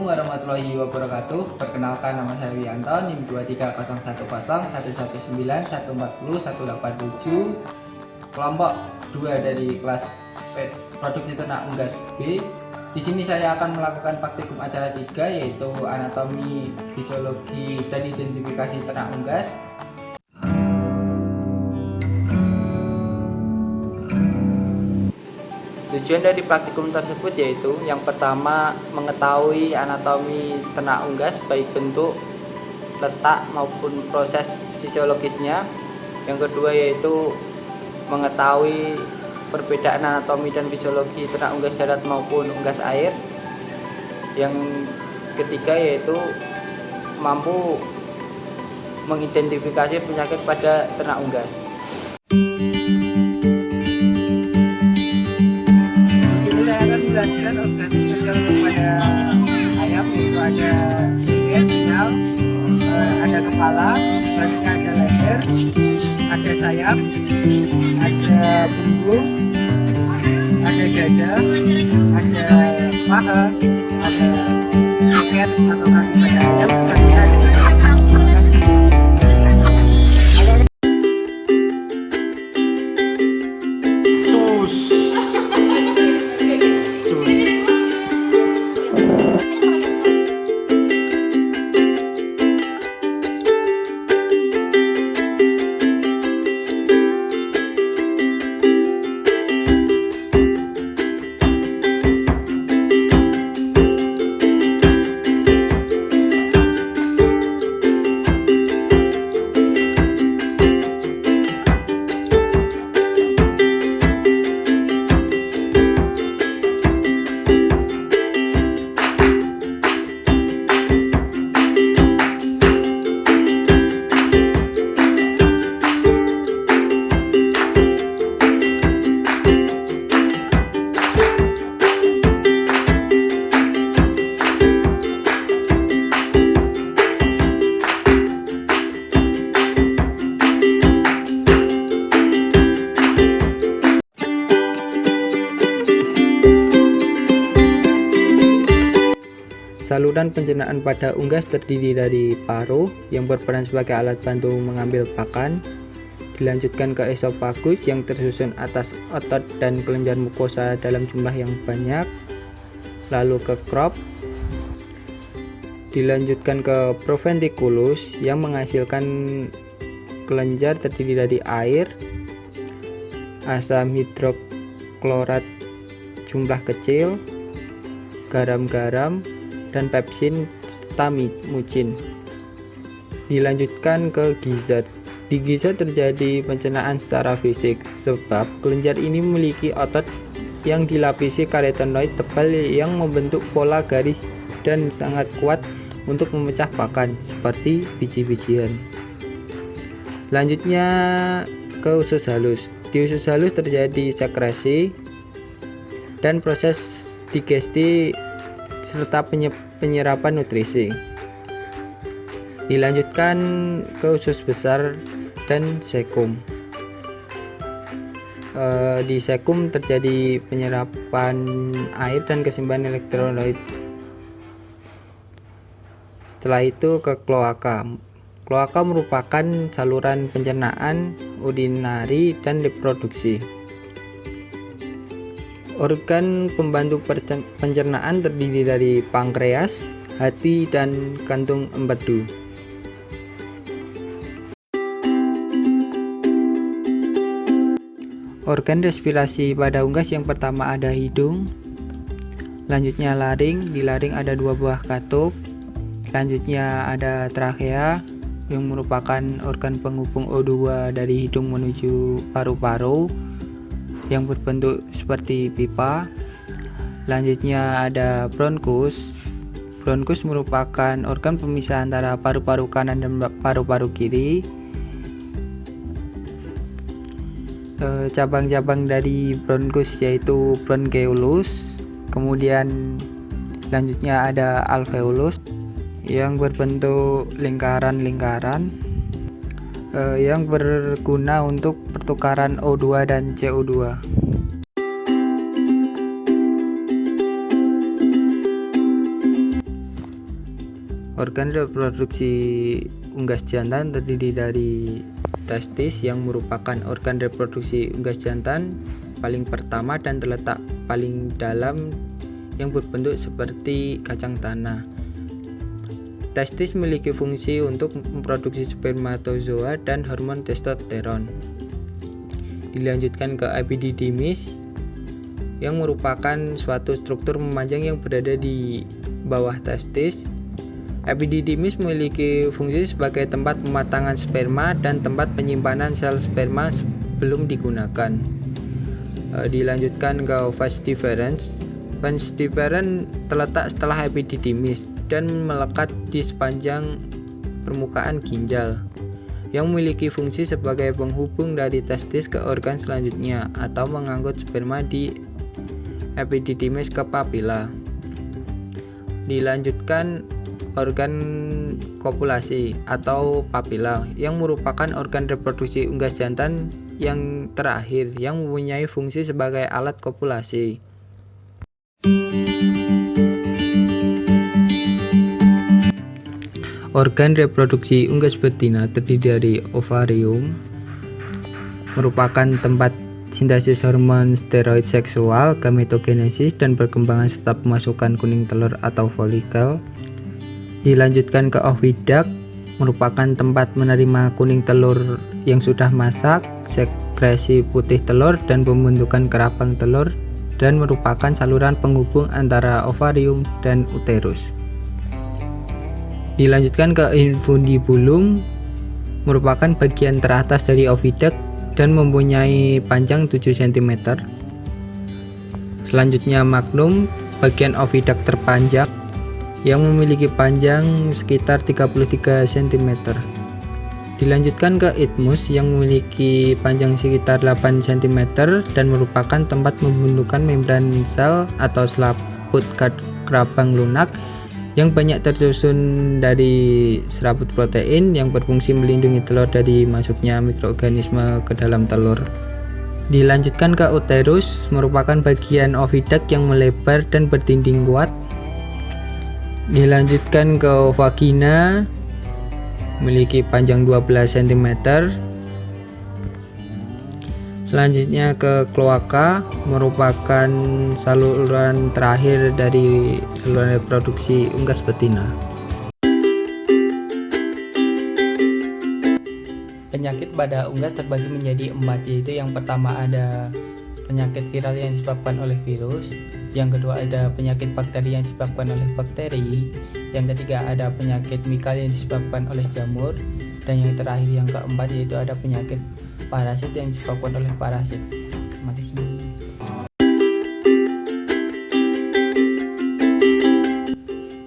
warahmatullahi wabarakatuh. Perkenalkan, nama saya Wianto, NIM 23010114140 kelompok 2 dari kelas produksi ternak unggas B. Di sini saya akan melakukan praktikum acara 3, yaitu anatomi, fisiologi, dan identifikasi ternak unggas. Tujuan dari praktikum tersebut yaitu yang pertama, mengetahui anatomi ternak unggas baik bentuk, letak maupun proses fisiologisnya. Yang kedua yaitu mengetahui perbedaan anatomi dan fisiologi ternak unggas darat maupun unggas air. Yang ketiga yaitu mampu mengidentifikasi penyakit pada ternak unggas. Menjelaskan organisme pada ayam, itu ada sirip, pinal, ada kepala, selanjutnya ada leher, ada sayap, ada punggung, ada dada, ada paha, ada ceket atau kaki pada ayam, selanjutnya ada Saluran pencernaan pada unggas terdiri dari paruh yang berperan sebagai alat bantu mengambil pakan, dilanjutkan ke esofagus yang tersusun atas otot dan kelenjar mukosa dalam jumlah yang banyak, lalu ke crop, dilanjutkan ke proventriculus yang menghasilkan kelenjar terdiri dari air, asam hidroklorat jumlah kecil, garam-garam, dan pepsin serta mucin. Dilanjutkan ke gizzard. Di gizzard terjadi pencernaan secara fisik sebab kelenjar ini memiliki otot yang dilapisi karotenoid tebal yang membentuk pola garis dan sangat kuat untuk memecah pakan seperti biji-bijian. Lanjutnya ke usus halus. Di usus halus terjadi sekresi dan proses digesti serta penyerapan nutrisi. Dilanjutkan ke usus besar dan sekum. Di sekum terjadi penyerapan air dan keseimbangan elektrolit. Setelah itu ke kloaka. Kloaka merupakan saluran pencernaan, urinari, dan reproduksi. Organ pembantu pencernaan terdiri dari pankreas, hati, dan kantung empedu. Organ respirasi pada unggas yang pertama ada hidung, lanjutnya laring. Di laring ada 2 buah katup, selanjutnya ada trakea yang merupakan organ penghubung O2 dari hidung menuju paru-paru yang berbentuk seperti pipa. Lanjutnya ada bronkus. Bronkus merupakan organ pemisah antara paru-paru kanan dan paru-paru kiri. Cabang-cabang dari bronkus yaitu bronkeolus. Kemudian selanjutnya ada alveolus yang berbentuk lingkaran-lingkaran yang berguna untuk pertukaran O2 dan CO2. Organ reproduksi unggas jantan terdiri dari testis yang merupakan organ reproduksi unggas jantan paling pertama dan terletak paling dalam yang berbentuk seperti kacang tanah. Testis memiliki fungsi untuk memproduksi spermatozoa dan hormon testosteron. Dilanjutkan ke epididymis yang merupakan suatu struktur memanjang yang berada di bawah testis. Epididymis memiliki fungsi sebagai tempat pematangan sperma dan tempat penyimpanan sel sperma sebelum digunakan. Dilanjutkan ke vas deferens. Vas deferens terletak setelah epididymis dan melekat di sepanjang permukaan ginjal, yang memiliki fungsi sebagai penghubung dari testis ke organ selanjutnya atau mengangkut sperma di epididymis ke papila. Dilanjutkan organ kopulasi atau papila yang merupakan organ reproduksi unggas jantan yang terakhir yang mempunyai fungsi sebagai alat kopulasi. Organ reproduksi unggas betina terdiri dari ovarium, merupakan tempat sintesis hormon steroid seksual, gametogenesis, dan perkembangan serta pemasukan kuning telur atau folikel. Dilanjutkan ke oviduct, merupakan tempat menerima kuning telur yang sudah masak, sekresi putih telur, dan pembentukan kerapang telur, dan merupakan saluran penghubung antara ovarium dan uterus. Dilanjutkan ke infundibulum, merupakan bagian teratas dari oviduct dan mempunyai panjang 7 cm. Selanjutnya magnum, bagian oviduct terpanjang yang memiliki panjang sekitar 33 cm. Dilanjutkan ke isthmus yang memiliki panjang sekitar 8 cm dan merupakan tempat pembentukan membran sel atau selaput kerapang lunak yang banyak tersusun dari serabut protein yang berfungsi melindungi telur dari masuknya mikroorganisme ke dalam telur. Dilanjutkan ke uterus, merupakan bagian oviduct yang melebar dan berdinding kuat. Dilanjutkan ke vagina, memiliki panjang 12 cm. Selanjutnya ke kloaka, merupakan saluran terakhir dari saluran reproduksi unggas betina. Penyakit pada unggas terbagi menjadi 4, yaitu yang pertama ada penyakit viral yang disebabkan oleh virus, yang kedua ada penyakit bakteri yang disebabkan oleh bakteri, yang ketiga ada penyakit mikal yang disebabkan oleh jamur, dan yang terakhir yang keempat yaitu ada penyakit parasit yang disebabkan oleh parasit. Terima kasih.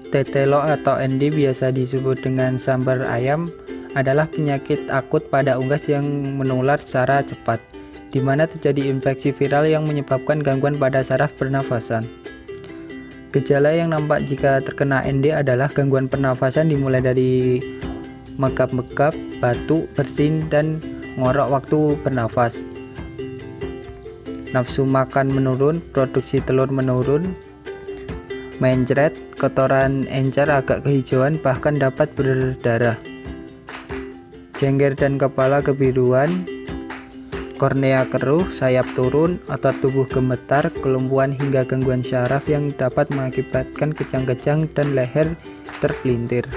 Tetelo atau ND biasa disebut dengan sambar ayam adalah penyakit akut pada unggas yang menular secara cepat, di mana terjadi infeksi viral yang menyebabkan gangguan pada saraf pernafasan. Gejala yang nampak jika terkena ND adalah gangguan pernafasan dimulai dari megap-megap, batuk, bersin, dan ngorok waktu bernafas. Nafsu makan menurun, produksi telur menurun, mencret, kotoran encer agak kehijauan bahkan dapat berdarah. Jengger dan kepala kebiruan, kornea keruh, sayap turun, otot tubuh gemetar, kelumpuhan hingga gangguan syaraf yang dapat mengakibatkan kejang-kejang dan leher terpelintir.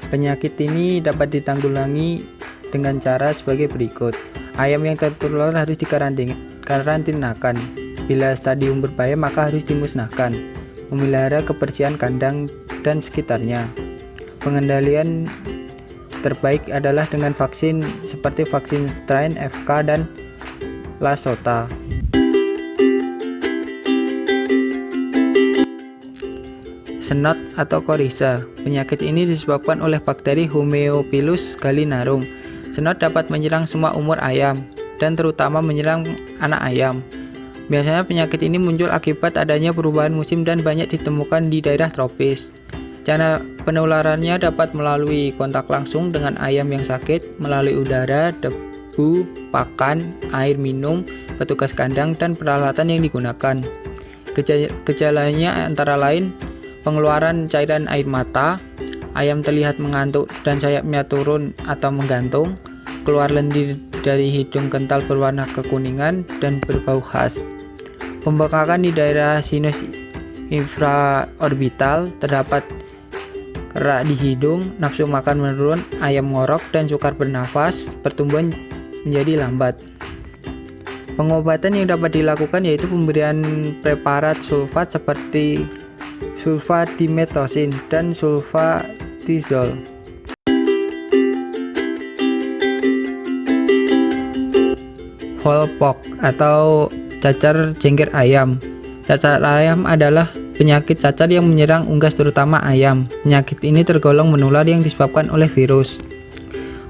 Penyakit ini dapat ditanggulangi dengan cara sebagai berikut. Ayam yang tertular harus dikarantinakan. Bila stadium berbahaya maka harus dimusnahkan. Memelihara kebersihan kandang dan sekitarnya. Pengendalian terbaik adalah dengan vaksin seperti vaksin strain, FK, dan Lasota. Senot atau korisa. Penyakit ini disebabkan oleh bakteri Homeophilus gallinarum. Senot dapat menyerang semua umur ayam dan terutama menyerang anak ayam. Biasanya penyakit ini muncul akibat adanya perubahan musim dan banyak ditemukan di daerah tropis. Cara penularannya dapat melalui kontak langsung dengan ayam yang sakit, melalui udara, debu, pakan, air minum, petugas kandang, dan peralatan yang digunakan. Gejalanya antara lain pengeluaran cairan air mata, ayam terlihat mengantuk dan sayapnya turun atau menggantung, keluar lendir dari hidung kental berwarna kekuningan dan berbau khas. Pembengkakan di daerah sinus infraorbital, terdapat kerak di hidung, nafsu makan menurun, ayam ngorok dan sukar bernafas, pertumbuhan menjadi lambat. Pengobatan yang dapat dilakukan yaitu pemberian preparat sulfat seperti sulfadimetosin dan sulfatizol. Fowl-pox atau cacar jengger ayam. Cacar ayam adalah penyakit cacar yang menyerang unggas terutama ayam. Penyakit ini tergolong menular yang disebabkan oleh virus.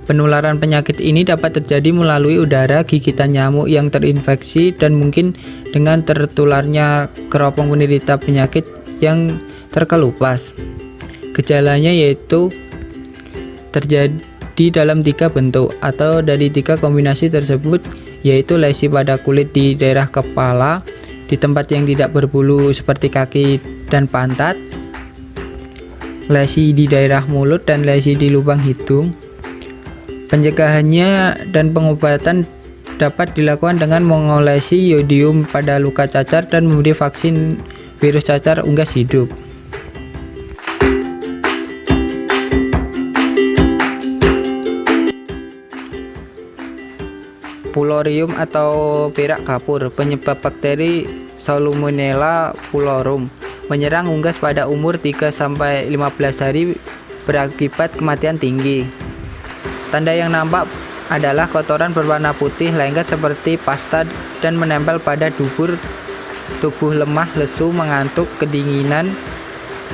Penularan penyakit ini dapat terjadi melalui udara, gigitan nyamuk yang terinfeksi, dan mungkin dengan tertularnya keropong penderita penyakit yang terkelupas. Gejalanya yaitu terjadi dalam 3 bentuk atau dari 3 kombinasi tersebut, yaitu lesi pada kulit di daerah kepala, di tempat yang tidak berbulu seperti kaki dan pantat, lesi di daerah mulut, dan lesi di lubang hidung. Pencegahannya dan pengobatan dapat dilakukan dengan mengolesi yodium pada luka cacar dan memberi vaksin virus cacar unggas hidup. Pulorium atau berak kapur, penyebab bakteri Salmonella pulorum, menyerang unggas pada umur 3-15 hari, berakibat kematian tinggi. Tanda yang nampak adalah kotoran berwarna putih lengket seperti pasta dan menempel pada dubur tubuh, lemah, lesu, mengantuk, kedinginan,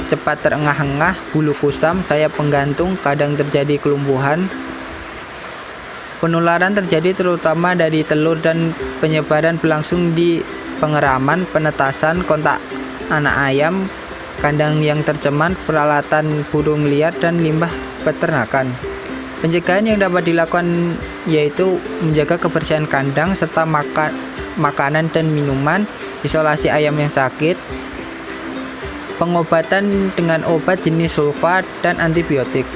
cepat terengah-engah, bulu kusam, sayap penggantung, kadang terjadi kelumpuhan. Penularan terjadi terutama dari telur dan penyebaran berlangsung di pengeraman, penetasan, kontak anak ayam, kandang yang tercemar, peralatan burung liar, dan limbah peternakan. Pencegahan yang dapat dilakukan yaitu menjaga kebersihan kandang serta makanan dan minuman, isolasi ayam yang sakit, pengobatan dengan obat jenis sulfat dan antibiotik.